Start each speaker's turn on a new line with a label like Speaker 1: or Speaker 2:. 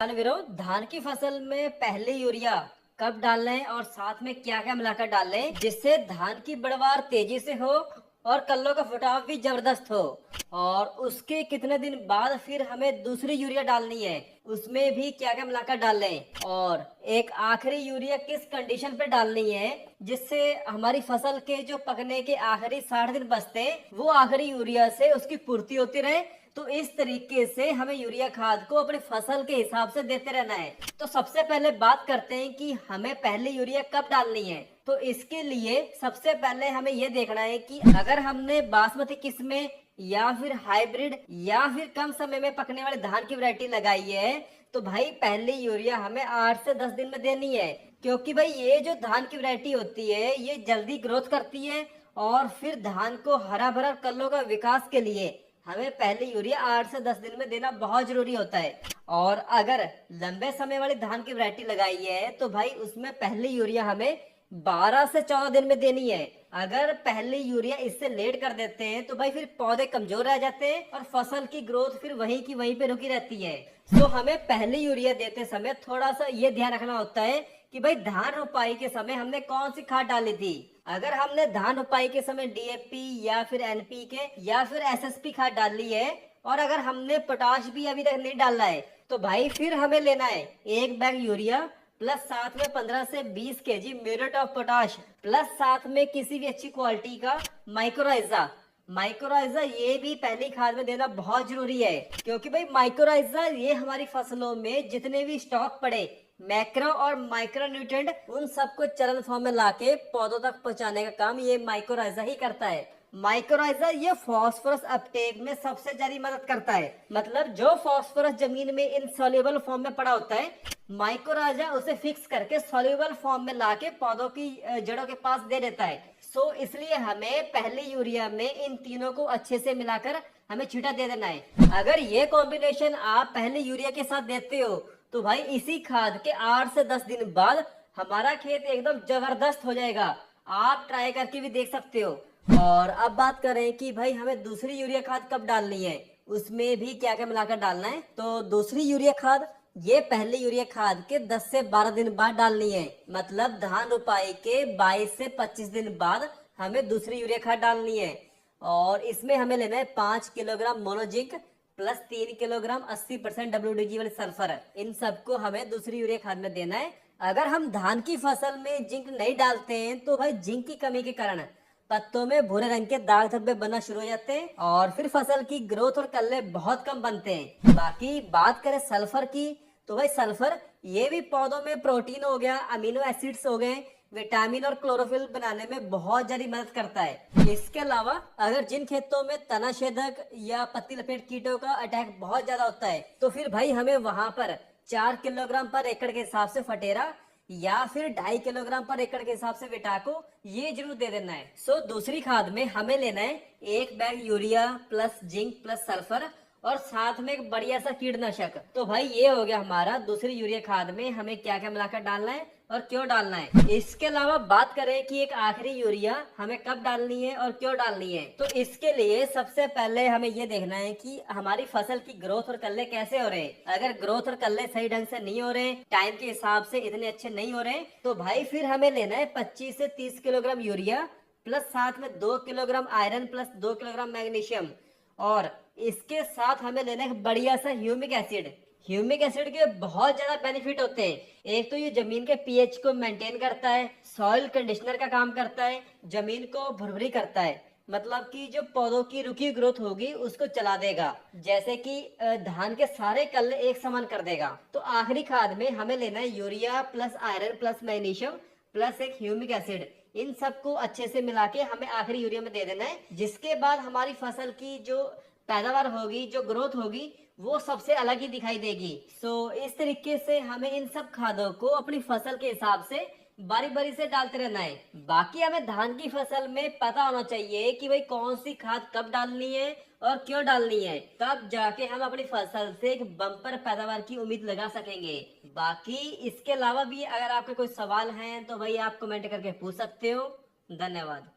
Speaker 1: किसान विरोध धान की फसल में पहले यूरिया कब डालें और साथ में क्या क्या मिलाकर डालें जिससे धान की बढ़वार तेजी से हो और कल्लों का फुटाव भी जबरदस्त हो। और उसके कितने दिन बाद फिर हमें दूसरी यूरिया डालनी है, उसमें भी क्या क्या मिलाकर डालें और एक आखिरी यूरिया किस कंडीशन पे डालनी है जिससे हमारी फसल के जो पकने के आखिरी 60 दिन बचते हैं वो आखिरी यूरिया से उसकी पूर्ति होती रहे। तो इस तरीके से हमें यूरिया खाद को अपनी फसल के हिसाब से देते रहना है। तो सबसे पहले बात करते हैं कि हमें पहले यूरिया कब डालनी है। तो इसके लिए सबसे पहले हमें यह देखना है कि अगर हमने बासमती किस्में या फिर हाइब्रिड या फिर कम समय में पकने वाले धान की वैरायटी लगाई है तो भाई पहली यूरिया हमें 8 से 10 दिन में देनी है, क्योंकि भाई ये जो धान की वैरायटी होती है ये जल्दी ग्रोथ करती है और फिर धान को हरा भरा कल्लों का विकास के लिए हमें पहले यूरिया 8 से 10 दिन में देना बहुत जरूरी होता है। और अगर लंबे समय वाली धान की वैरायटी लगाई है तो भाई उसमें पहली यूरिया हमें 12 से 14 दिन में देनी है। अगर पहली यूरिया इससे लेट कर देते हैं तो भाई फिर पौधे कमजोर रह जाते हैं और फसल की ग्रोथ फिर वहीं की वहीं पे रुकी रहती है। तो हमें पहली यूरिया देते समय थोड़ा सा ये ध्यान रखना होता है कि भाई धान रोपाई के समय हमने कौन सी खाद डाली थी। अगर हमने धान रोपाई के समय डीएपी या फिर एनपीके या फिर एसएसपी खाद डाली है और अगर हमने पोटाश भी अभी तक नहीं डाला है तो भाई फिर हमें लेना है एक बैग यूरिया प्लस साथ में 15 से 20 KG muriate of potash plus साथ में किसी भी अच्छी क्वालिटी का माइक्रोराइजा। माइक्रोराइजा ये भी पहली खाद में देना बहुत जरूरी है, क्योंकि भाई माइक्रोराइजा ये हमारी फसलों में जितने भी स्टॉक पड़े मैक्रो और माइक्रो न्यूट्रिएंट उन सबको चरण फॉर्म में लाके पौधों तक पहुंचाने का काम ये माइक्रोराइजा ही करता है। माइक्रोराइजा ये फास्फोरस अपटेक में सबसे ज्यादा मदद करता है, मतलब जो फास्फोरस जमीन में इनसॉल्युबल फॉर्म में पड़ा होता है माइक्रोराइजा उसे फिक्स करके सॉल्युबल फॉर्म में लाके पौधों की जड़ों के पास दे देता है। सो इसलिए हमें पहले यूरिया में इन तीनों को अच्छे से मिलाकर हमें छींटा दे देना है। अगर ये कॉम्बिनेशन आप पहले यूरिया के साथ देते हो तो भाई इसी खाद के 8 से 10 दिन बाद हमारा खेत एकदम जबरदस्त हो जाएगा। आप ट्राई करके भी देख सकते हो। और अब बात करें कि भाई हमें दूसरी यूरिया खाद कब डालनी है, उसमें भी क्या क्या मिलाकर डालना है। तो दूसरी यूरिया खाद ये पहले यूरिया खाद के 10 से 12 दिन बाद डालनी है, मतलब धान रोपाई के 22 से 25 दिन बाद हमें दूसरी यूरिया खाद डालनी है। और इसमें हमें लेना है 5 किलोग्राम मोनोजिंक प्लस 3 किलोग्राम 80% WDG वाले सल्फर। इन सबको हमें दूसरी यूरिया खाद में देना है। अगर हम धान की फसल में जिंक नहीं डालते हैं तो भाई जिंक की कमी के कारण पत्तों में भूरे रंग के दाग धब्बे बनना शुरू हो जाते हैं और फिर फसल की ग्रोथ और कल्ले बहुत कम बनते हैं। बाकी बात करें सल्फर की तो भाई सल्फर ये भी पौधों में प्रोटीन हो गया, अमीनो एसिड्स हो गए, विटामिन और क्लोरोफिल बनाने में बहुत ज्यादा मदद करता है। इसके अलावा अगर जिन खेतों में तनाछेदक या पत्ती लपेट कीटों का अटैक बहुत ज्यादा होता है तो फिर भाई हमें वहां पर 4 किलोग्राम पर एकड़ के हिसाब से फटेरा या फिर 2.5 किलोग्राम पर एकड़ के हिसाब से विटाको ये जरूर दे देना है। सो दूसरी खाद में हमें लेना है एक bag urea plus zinc plus sulphur और साथ में एक बढ़िया सा कीटनाशक। तो भाई ये हो गया हमारा दूसरी यूरिया खाद में हमें क्या क्या मिलाकर डालना है और क्यों डालना है। इसके अलावा बात करें कि एक आखिरी यूरिया हमें कब डालनी है और क्यों डालनी है, तो इसके लिए सबसे पहले हमें ये देखना है कि हमारी फसल की ग्रोथ और कल्ले कैसे हो रहे हैं। अगर ग्रोथ और कल्ले सही ढंग से नहीं हो रहे, टाइम के हिसाब से इतने अच्छे नहीं हो रहे, तो भाई फिर हमें लेना है 25 से 30 किलोग्राम यूरिया प्लस साथ में 2 kilogram iron plus 2 kilogram magnesium. और इसके साथ हमें लेना है बढ़िया सा ह्यूमिक एसिड। ह्यूमिक एसिड के बहुत ज्यादा बेनिफिट होते हैं। एक तो ये जमीन के पीएच को मेंटेन करता है, सॉइल कंडीशनर का काम करता है, जमीन को भुरभुरी करता है, मतलब कि जो पौधों की रुकी ग्रोथ होगी उसको चला देगा, जैसे कि धान के सारे कल्ले एक समान कर देगा। तो आखिरी खाद में हमें लेना है urea plus iron plus magnesium plus एक ह्यूमिक एसिड। इन सबको अच्छे से मिला के हमें आखिरी यूरिया में दे देना है, जिसके बाद हमारी फसल की जो पैदावार होगी, जो ग्रोथ होगी वो सबसे अलग ही दिखाई देगी। इस तरीके से हमें इन सब खादों को अपनी फसल के हिसाब से बारी बारी से डालते रहना है। बाकी हमें धान की फसल में पता होना चाहिए कि भाई कौन सी खाद कब डालनी है और क्यों डालनी है, तब जाके हम अपनी फसल से एक बम्पर पैदावार की उम्मीद लगा सकेंगे। बाकी इसके अलावा भी अगर आपके कोई सवाल हैं तो भाई आप कमेंट करके पूछ सकते हो। धन्यवाद।